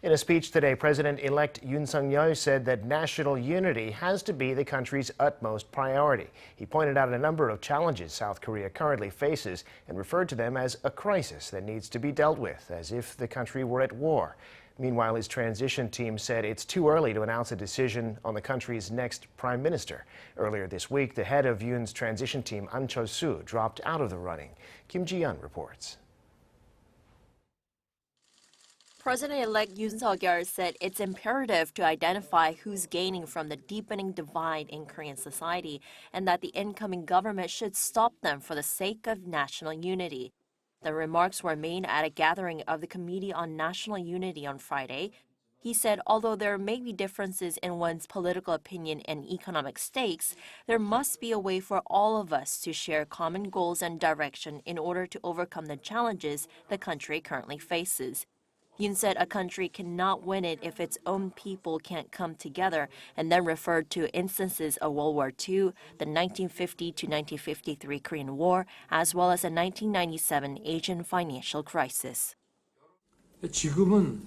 In a speech today, President-elect Yoon Suk-yeol said that national unity has to be the country's utmost priority. He pointed out a number of challenges South Korea currently faces and referred to them as a crisis that needs to be dealt with, as if the country were at war. Meanwhile, his transition team said it's too early to announce a decision on the country's next prime minister. Earlier this week, the head of Yoon's transition team, Ahn Cheol-soo, dropped out of the running. Ji-yeon reports. President-elect Yoon Suk-yeol said it's imperative to identify who's gaining from the deepening divide in Korean society and that the incoming government should stop them for the sake of national unity. The remarks were made at a gathering of the Committee on National Unity on Friday. He said although there may be differences in one's political opinion and economic stakes, there must be a way for all of us to share common goals and direction in order to overcome the challenges the country currently faces. Yoon said a country cannot win it if its own people can't come together, and then referred to instances of World War II, the 1950 to 1953 Korean War, as well as the 1997 Asian financial crisis. 지금은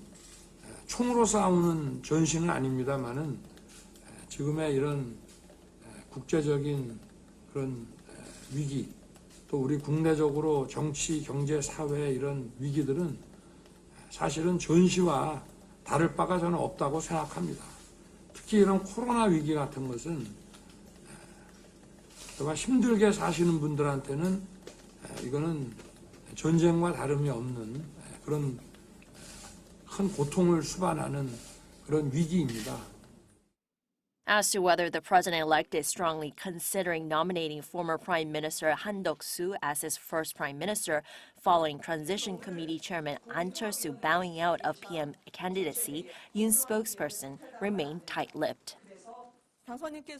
총으로 싸우는 전신은 아닙니다만은 지금의 이런 국제적인 그런 위기, 또 우리 국내적으로 정치, 경제, 사회 이런 위기들은 사실은 전시와 다를 바가 저는 없다고 생각합니다. 특히 이런 코로나 위기 같은 것은 정말 힘들게 사시는 분들한테는 이거는 전쟁과 다름이 없는 그런 큰 고통을 수반하는 그런 위기입니다. As to whether the president-elect is strongly considering nominating former Prime Minister Han Duck-soo as his first prime minister following Transition Committee Chairman Ahn Cheol-soo bowing out of PM candidacy, Yoon's spokesperson remained tight-lipped.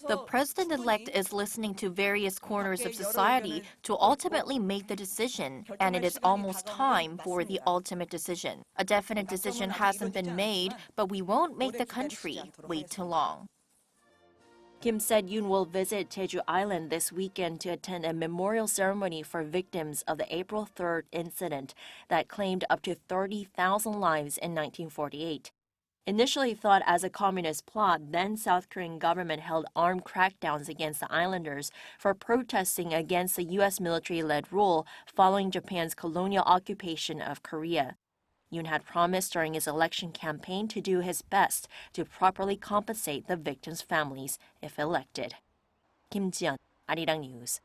The president-elect is listening to various corners of society to ultimately make the decision, and it is almost time for the ultimate decision. A definite decision hasn't been made, but we won't make the country wait too long. Kim said Yoon will visit Jeju Island this weekend to attend a memorial ceremony for victims of the April 3rd incident that claimed up to 30,000 lives in 1948. Initially thought as a communist plot, then South Korean government held armed crackdowns against the islanders for protesting against the U.S. military-led rule following Japan's colonial occupation of Korea. Yoon had promised during his election campaign to do his best to properly compensate the victims' families if elected. Ji-yeon, Arirang News.